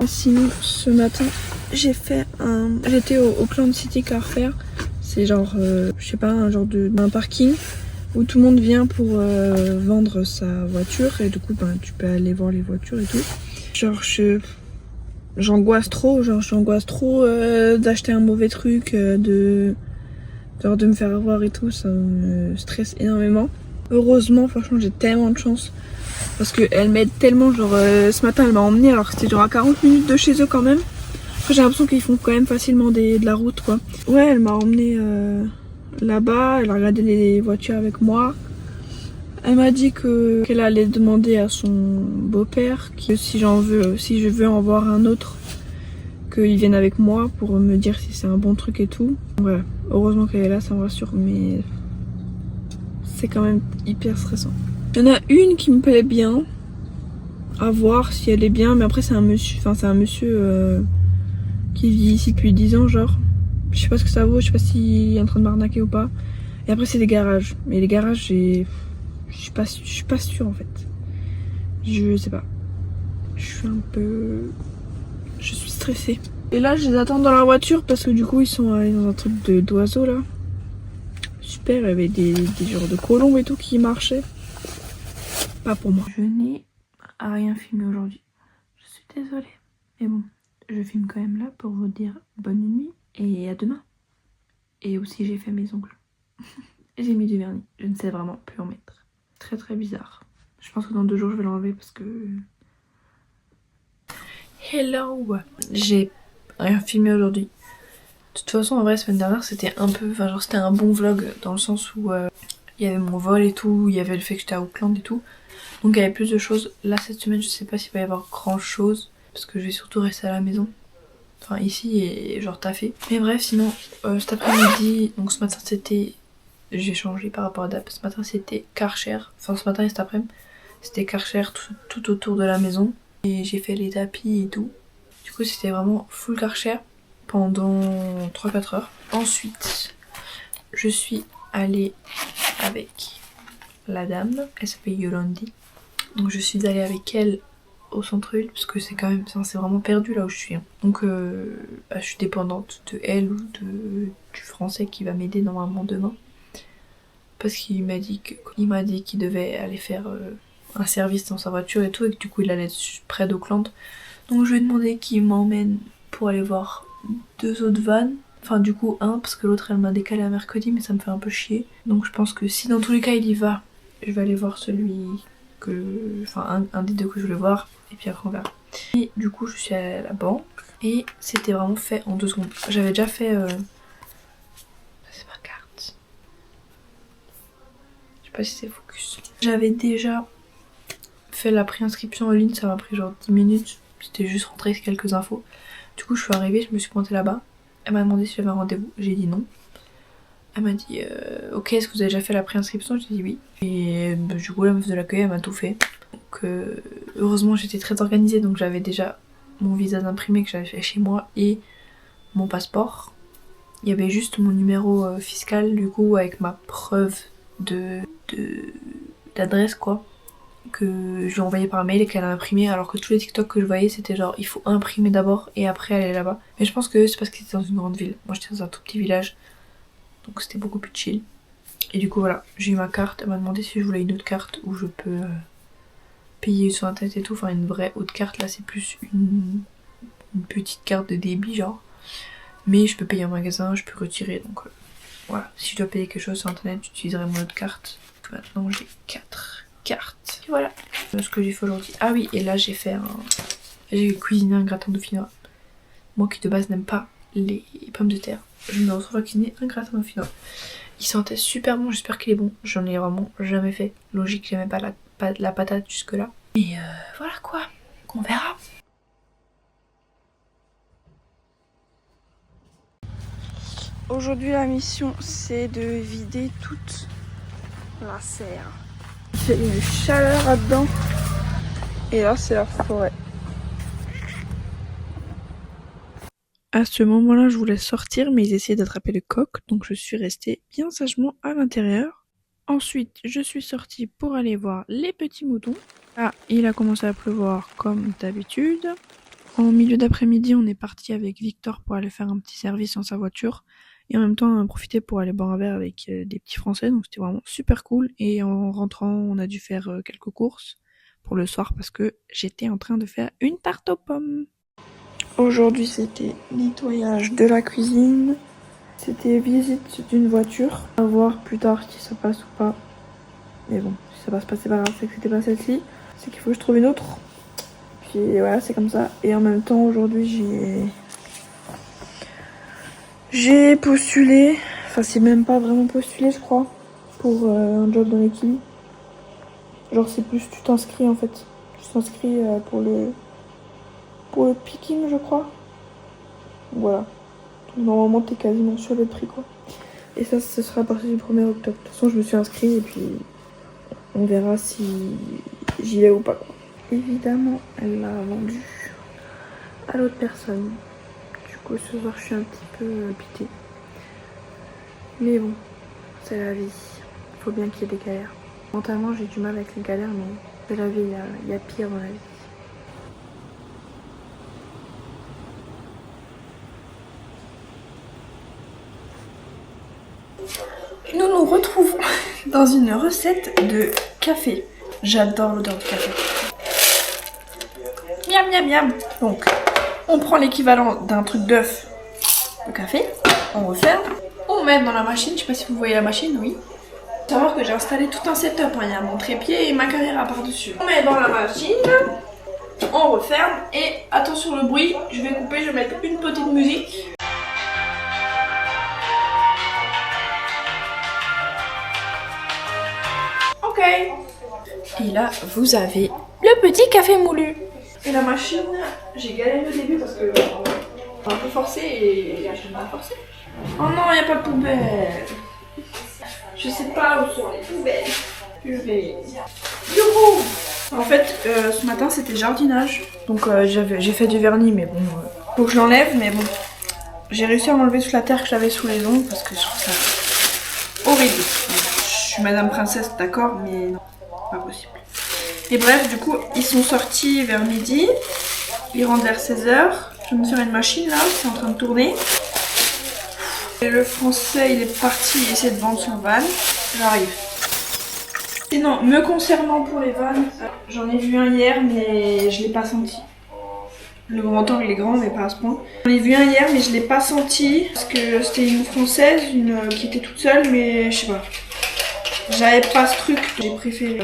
Sinon, ce matin, j'étais au Clan City Car Fair. C'est genre, je sais pas, un genre d'un parking où tout le monde vient pour vendre sa voiture. Et du coup, ben, tu peux aller voir les voitures et tout. Genre, j'angoisse trop d'acheter un mauvais truc, de me faire avoir et tout. Ça me stresse énormément. Heureusement, franchement, j'ai tellement de chance. Parce qu'elle m'aide tellement, genre ce matin elle m'a emmenée alors que c'était genre à 40 minutes de chez eux quand même. Après j'ai l'impression qu'ils font quand même facilement de la route quoi. Ouais, elle m'a emmenée là-bas, elle a regardé les voitures avec moi. Elle m'a dit qu'elle allait demander à son beau-père que si je veux en voir un autre, qu'il vienne avec moi pour me dire si c'est un bon truc et tout. Ouais, heureusement qu'elle est là, ça me rassure, mais c'est quand même hyper stressant. Il y en a une qui me plaît bien, à voir si elle est bien, mais après c'est un monsieur qui vit ici depuis 10 ans genre. Je sais pas ce que ça vaut, je sais pas s'il est en train de m'arnaquer ou pas. Et après c'est des garages, mais les garages je suis pas sûre en fait. Je sais pas. Je suis stressée. Et là je les attends dans la voiture parce que du coup ils sont allés dans un truc d'oiseaux là. Super, il y avait des genres de colombes et tout qui marchaient. Pas pour moi. Je n'ai rien filmé aujourd'hui. Je suis désolée. Mais bon, je filme quand même là pour vous dire bonne nuit et à demain. Et aussi j'ai fait mes ongles. J'ai mis du vernis. Je ne sais vraiment plus en mettre. Très très bizarre. Je pense que dans 2 jours je vais l'enlever parce que... Hello. J'ai rien filmé aujourd'hui. De toute façon en vrai semaine dernière c'était un peu... Enfin genre c'était un bon vlog dans le sens où il y avait mon vol et tout. Il y avait le fait que j'étais à Auckland et tout. Donc il y avait plus de choses. Là cette semaine je sais pas s'il va y avoir grand chose. Parce que je vais surtout rester à la maison. Enfin ici et genre taffer. Mais bref sinon cet après-midi, donc ce matin c'était... J'ai changé par rapport à date. Ce matin c'était Karcher. Enfin ce matin et cet après-midi c'était Karcher tout autour de la maison. Et j'ai fait les tapis et tout. Du coup c'était vraiment full Karcher pendant 3-4 heures. Ensuite je suis allée avec la dame. Elle s'appelle Yolandi. Donc je suis allée avec elle au centre-ville parce que c'est quand même, c'est vraiment perdu là où je suis. Donc je suis dépendante de elle ou du français qui va m'aider normalement demain. Parce qu'il m'a dit qu'il devait aller faire un service dans sa voiture et tout et que du coup il allait être près d'Auckland. Donc je lui ai demandé qu'il m'emmène pour aller voir 2 autres vannes. Enfin du coup un parce que l'autre elle m'a décalé à mercredi mais ça me fait un peu chier. Donc je pense que si dans tous les cas il y va, je vais aller voir celui enfin un des 2 que je voulais voir et puis après on verra. Et du coup je suis à la banque et c'était vraiment fait en 2 secondes. J'avais déjà fait c'est ma carte. Je sais pas si c'est focus. J'avais déjà fait la préinscription en ligne, ça m'a pris genre 10 minutes. C'était juste rentrer quelques infos. Du coup je suis arrivée, je me suis pointée là-bas. Elle m'a demandé si j'avais un rendez-vous, j'ai dit non. Elle m'a dit ok, est-ce que vous avez déjà fait la préinscription? J'ai dit oui. Et du coup la meuf de l'accueil elle m'a tout fait. Donc heureusement j'étais très organisée donc j'avais déjà mon visa d'imprimé que j'avais fait chez moi et mon passeport. Il y avait juste mon numéro fiscal du coup avec ma preuve d'adresse quoi, que je lui ai envoyé par mail et qu'elle a imprimé, alors que tous les TikTok que je voyais c'était genre il faut imprimer d'abord et après aller là-bas. Mais je pense que c'est parce que c'était dans une grande ville. Moi j'étais dans un tout petit village donc c'était beaucoup plus chill. Et du coup voilà, j'ai eu ma carte, elle m'a demandé si je voulais une autre carte où je peux payer sur internet et tout, enfin une vraie haute carte. Là c'est plus une petite carte de débit genre, mais je peux payer en magasin, je peux retirer donc voilà, si je dois payer quelque chose sur internet j'utiliserai mon autre carte. Maintenant j'ai 4 cartes. Et voilà ce que j'ai fait aujourd'hui. Ah oui, et là j'ai cuisiné un gratin dauphinois. Moi qui de base n'aime pas les pommes de terre, je me retrouve à cuisiner un gratin dauphinois. Il sentait super bon, j'espère qu'il est bon. J'en ai vraiment jamais fait. Logique, j'aimais pas la patate jusque là. Et voilà quoi, on verra. Aujourd'hui la mission c'est de vider toute la serre. Il fait une chaleur là-dedans. Et là c'est la forêt. À ce moment-là, je voulais sortir, mais ils essayaient d'attraper le coq, donc je suis restée bien sagement à l'intérieur. Ensuite, je suis sortie pour aller voir les petits moutons. Ah, il a commencé à pleuvoir comme d'habitude. En milieu d'après-midi, on est parti avec Victor pour aller faire un petit service dans sa voiture. Et en même temps, on a profité pour aller boire un verre avec des petits Français. Donc c'était vraiment super cool. Et en rentrant, on a dû faire quelques courses pour le soir parce que j'étais en train de faire une tarte aux pommes. Aujourd'hui, c'était nettoyage de la cuisine. C'était visite d'une voiture. À voir plus tard si ça passe ou pas. Mais bon, si ça passe pas, c'est pas grave. C'est que c'était pas celle-ci. C'est qu'il faut que je trouve une autre. Puis voilà, c'est comme ça. Et en même temps, aujourd'hui, j'ai postulé. Enfin, c'est même pas vraiment postulé, je crois. Pour un job dans l'équipe. Genre, c'est plus tu t'inscris en fait. Tu t'inscris pour le picking, je crois. Voilà. Donc, normalement, t'es quasiment sûr d'être pris, quoi. Et ça, ce sera à partir du 1er octobre. De toute façon, je me suis inscrite et puis on verra si j'y vais ou pas, quoi. Évidemment, elle l'a vendu à l'autre personne. Du coup, ce soir, je suis un petit peu pitée. Mais bon, c'est la vie. Faut bien qu'il y ait des galères. Mentalement, j'ai du mal avec les galères, mais c'est la vie, il y a pire dans la vie. Nous nous retrouvons dans une recette de café. J'adore l'odeur du café. Miam miam miam. Donc, on prend l'équivalent d'un truc d'œuf de café, on referme, on met dans la machine. Je sais pas si vous voyez la machine, oui. Faut savoir que j'ai installé tout un setup, hein. Il y a mon trépied et ma caméra par-dessus. On met dans la machine, on referme et attention le bruit, je vais couper, je vais mettre une petite musique. Ok. Et là, vous avez le petit café moulu. Et la machine, j'ai galéré au début parce que on a un peu forcé et j'ai mal forcé. Oh non, il n'y a pas de poubelle. Je sais pas où sont les poubelles. Purée. Youhou. En fait, ce matin c'était jardinage. Donc j'ai fait du vernis, mais bon, faut que je l'enlève, mais bon. J'ai réussi à m'enlever toute la terre que j'avais sous les ongles parce que je trouve ça horrible. Je suis Madame Princesse, d'accord, mais non, pas possible. Et bref, du coup, ils sont sortis vers midi. Ils rentrent vers 16h. Je vais me faire une machine là, c'est en train de tourner. Et le français, il est parti essayer de vendre son van. J'arrive. Sinon, me concernant pour les vannes, j'en ai vu un hier, mais je l'ai pas senti. Le grand angle est grand, mais pas à ce point. J'en ai vu un hier, mais je l'ai pas senti. Parce que c'était une française, qui était toute seule, mais je sais pas. J'avais pas ce truc, j'ai préféré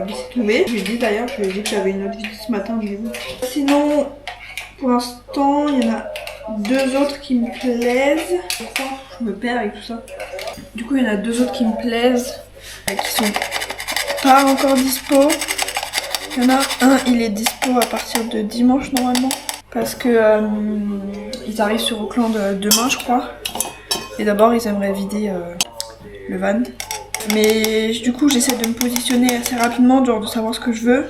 laisser tomber. Je lui ai dit d'ailleurs, je lui ai dit que j'avais une autre visite ce matin, mais bon. Sinon, pour l'instant, il y en a deux autres qui me plaisent. Je crois, je me perds avec tout ça. Du coup, il y en a deux autres qui me plaisent, qui sont pas encore dispo. Il y en a un, il est dispo à partir de dimanche normalement. Parce que ils arrivent sur Auckland demain, je crois. Et d'abord, ils aimeraient vider le van. Mais du coup j'essaie de me positionner assez rapidement, genre de savoir ce que je veux.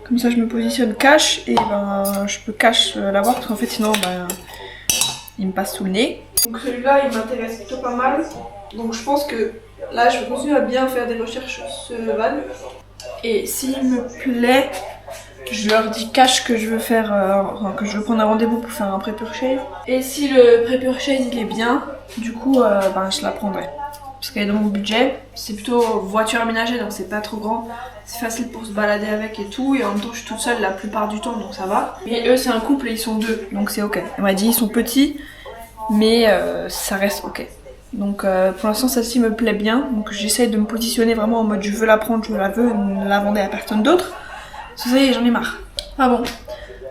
Comme ça je me positionne cash et ben je peux cash l'avoir parce qu'en fait sinon ben, il me passe sous le nez. Donc celui-là il m'intéresse plutôt pas mal. Donc je pense que là je vais continuer à bien faire des recherches sur ce van. Et s'il me plaît, je leur dis cash que je veux faire, que je veux prendre un rendez-vous pour faire un pré-purchase. Et si le pré-purchase il est bien, du coup ben, je la prendrai. Parce qu'elle est dans mon budget, c'est plutôt voiture aménagée donc c'est pas trop grand, c'est facile pour se balader avec et tout, et en même temps je suis toute seule la plupart du temps donc ça va. Mais eux c'est un couple et ils sont deux donc c'est ok. Elle m'a dit ils sont petits mais ça reste ok. Donc pour l'instant celle-ci me plaît bien, donc j'essaie de me positionner vraiment en mode je veux la prendre, je la veux, ne la vendez à personne d'autre. Ça y est, j'en ai marre. Ah bon,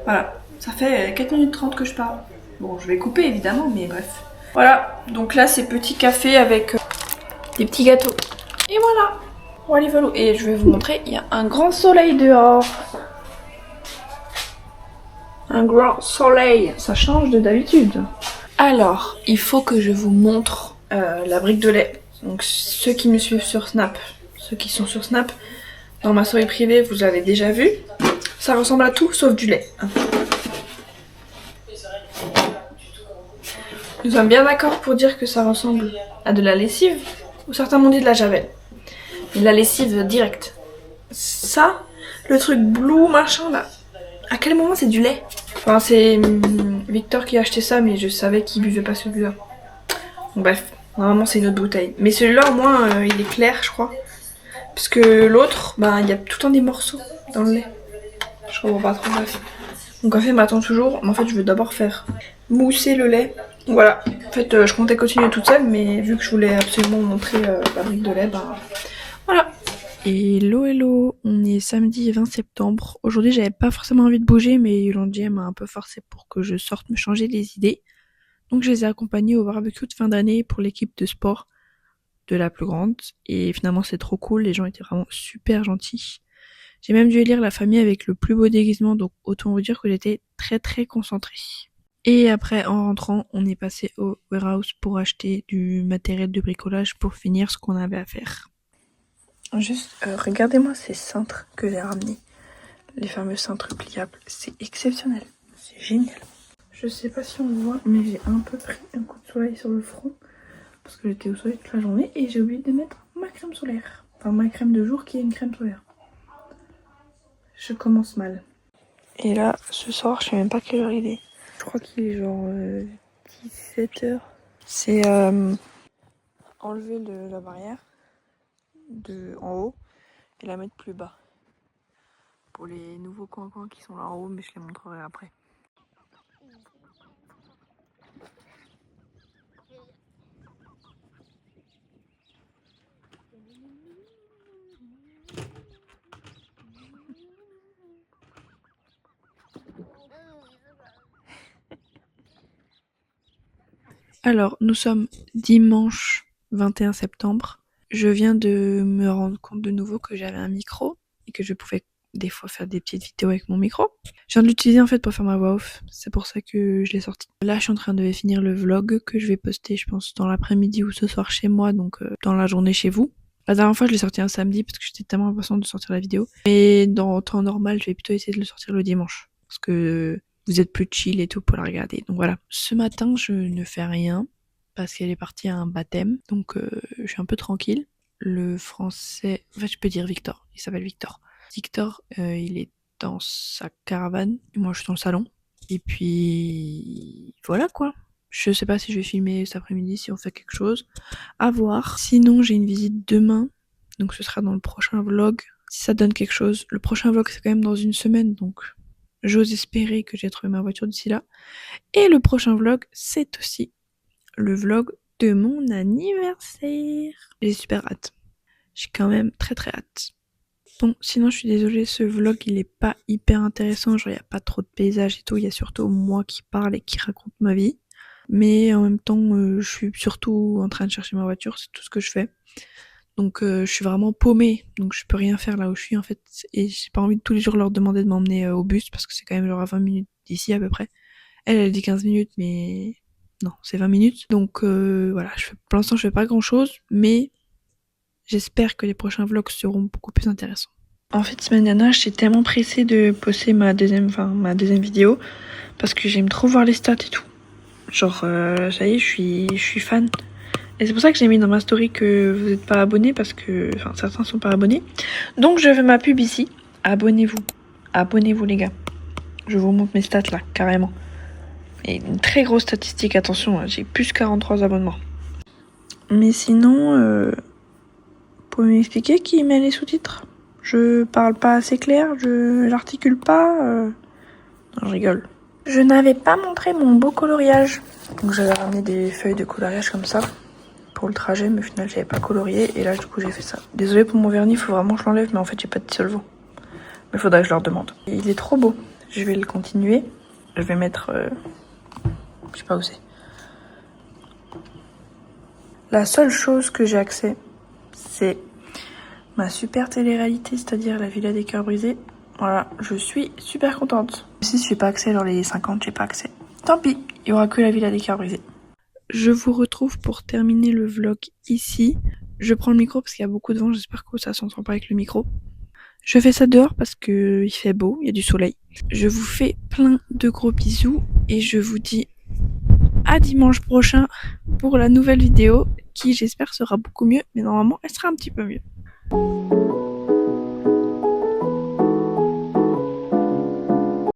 voilà, ça fait 4 minutes 30 que je parle. Bon je vais couper évidemment mais bref. Voilà, donc là c'est petit café avec des petits gâteaux. Et voilà. Voilà. Et je vais vous montrer, il y a un grand soleil dehors. Un grand soleil. Ça change de d'habitude. Alors, il faut que je vous montre la brique de lait. Donc ceux qui me suivent sur Snap, ceux qui sont sur Snap, dans ma story privée, vous l'avez déjà vu. Ça ressemble à tout sauf du lait. Nous sommes bien d'accord pour dire que ça ressemble à de la lessive. Ou certains m'ont dit de la javel. Mais de la lessive directe. Ça, le truc blue machin là, à quel moment c'est du lait? Enfin, c'est Victor qui a acheté ça, mais je savais qu'il buvait pas celui-là. Donc, bref, normalement c'est une autre bouteille. Mais celui-là, au moins, il est clair, je crois. Parce que l'autre, bah, il y a tout le temps des morceaux dans le lait. Je comprends pas trop, bref. Mon café m'attend toujours, mais en fait, je veux d'abord faire mousser le lait. Voilà. En fait, je comptais continuer toute seule, mais vu que je voulais absolument montrer la brique de lait, bah, voilà. Hello hello, on est samedi 20 septembre. Aujourd'hui j'avais pas forcément envie de bouger mais Yolandi m'a un peu forcé pour que je sorte me changer les idées. Donc je les ai accompagnés au barbecue de fin d'année pour l'équipe de sport de la plus grande. Et finalement c'est trop cool, les gens étaient vraiment super gentils. J'ai même dû élire la famille avec le plus beau déguisement, donc autant vous dire que j'étais très très concentrée. Et après en rentrant, on est passé au warehouse pour acheter du matériel de bricolage pour finir ce qu'on avait à faire. Juste, regardez-moi ces cintres que j'ai ramenés. Les fameux cintres pliables. C'est exceptionnel. C'est génial. Je sais pas si on voit, mais j'ai un peu pris un coup de soleil sur le front. Parce que j'étais au soleil toute la journée et j'ai oublié de mettre ma crème solaire. Enfin, ma crème de jour qui est une crème solaire. Je commence mal. Et là, ce soir, je sais même pas quelle heure il est. Je crois qu'il est genre 17h. C'est enlever la barrière en haut et la mettre plus bas. Pour les nouveaux coins qui sont là en haut, mais je les montrerai après. Alors, nous sommes dimanche 21 septembre. Je viens de me rendre compte de nouveau que j'avais un micro et que je pouvais des fois faire des petites vidéos avec mon micro. Je viens de l'utiliser en fait pour faire ma voix off, c'est pour ça que je l'ai sorti. Là, je suis en train de finir le vlog que je vais poster, je pense, dans l'après-midi ou ce soir chez moi, donc dans la journée chez vous. La dernière fois, je l'ai sorti un samedi parce que j'étais tellement impatiente de sortir la vidéo. Mais dans temps normal, je vais plutôt essayer de le sortir le dimanche. Parce que vous êtes plus chill et tout pour la regarder. Donc voilà. Ce matin, je ne fais rien parce qu'elle est partie à un baptême. Donc je suis un peu tranquille. Le français... En fait, je peux dire Victor. Il s'appelle Victor. Victor, il est dans sa caravane. Et moi, je suis dans le salon. Et puis... voilà quoi. Je sais pas si je vais filmer cet après-midi, si on fait quelque chose. À voir. Sinon, j'ai une visite demain. Donc ce sera dans le prochain vlog. Si ça donne quelque chose. Le prochain vlog, c'est quand même dans une semaine. Donc j'ose espérer que j'ai trouvé ma voiture d'ici là. Et le prochain vlog, c'est aussi le vlog de mon anniversaire. J'ai super hâte. J'ai quand même très très hâte. Bon, sinon je suis désolée, ce vlog il est pas hyper intéressant, genre il y a pas trop de paysages et tout, il y a surtout moi qui parle et qui raconte ma vie. Mais en même temps, je suis surtout en train de chercher ma voiture, c'est tout ce que je fais. Donc je suis vraiment paumée, donc je peux rien faire là où je suis en fait. Et j'ai pas envie de tous les jours leur demander de m'emmener au bus, parce que c'est quand même genre à 20 minutes d'ici à peu près. Elle dit 15 minutes, mais non, c'est 20 minutes. Donc voilà, pour l'instant je fais pas grand chose, mais j'espère que les prochains vlogs seront beaucoup plus intéressants. En fait, semaine dernière, j'étais tellement pressée de poster ma deuxième vidéo, parce que j'aime trop voir les stats et tout. Genre, ça y est, je suis fan. Et c'est pour ça que j'ai mis dans ma story que vous n'êtes pas abonnés, parce que... Enfin, certains sont pas abonnés. Donc, je fais ma pub ici. Abonnez-vous. Abonnez-vous, les gars. Je vous montre mes stats, là, carrément. Et une très grosse statistique, attention, j'ai plus 43 abonnements. Mais sinon, vous pouvez m'expliquer qui met les sous-titres? Je parle pas assez clair, j'articule pas. Non, je rigole. Je n'avais pas montré mon beau coloriage. Donc j'avais ramené des feuilles de coloriage comme ça pour le trajet, mais au final j'avais pas colorié et là du coup j'ai fait ça. Désolée pour mon vernis, il faut vraiment que je l'enlève, mais en fait j'ai pas de dissolvant. Mais faudrait que je leur demande. Et il est trop beau. Je vais le continuer. Je vais mettre... je sais pas où c'est. La seule chose que j'ai accès, c'est ma super télé-réalité, c'est-à-dire la Villa des Cœurs Brisés. Voilà, je suis super contente. Si je n'ai pas accès, genre les 50, j'ai pas accès. Tant pis, il y aura que la Villa des Cœurs Brisés. Je vous retrouve pour terminer le vlog ici. Je prends le micro parce qu'il y a beaucoup de vent, j'espère que ça s'entend pas avec le micro. Je fais ça dehors parce que il fait beau, il y a du soleil. Je vous fais plein de gros bisous et je vous dis à dimanche prochain pour la nouvelle vidéo qui j'espère sera beaucoup mieux, mais normalement elle sera un petit peu mieux.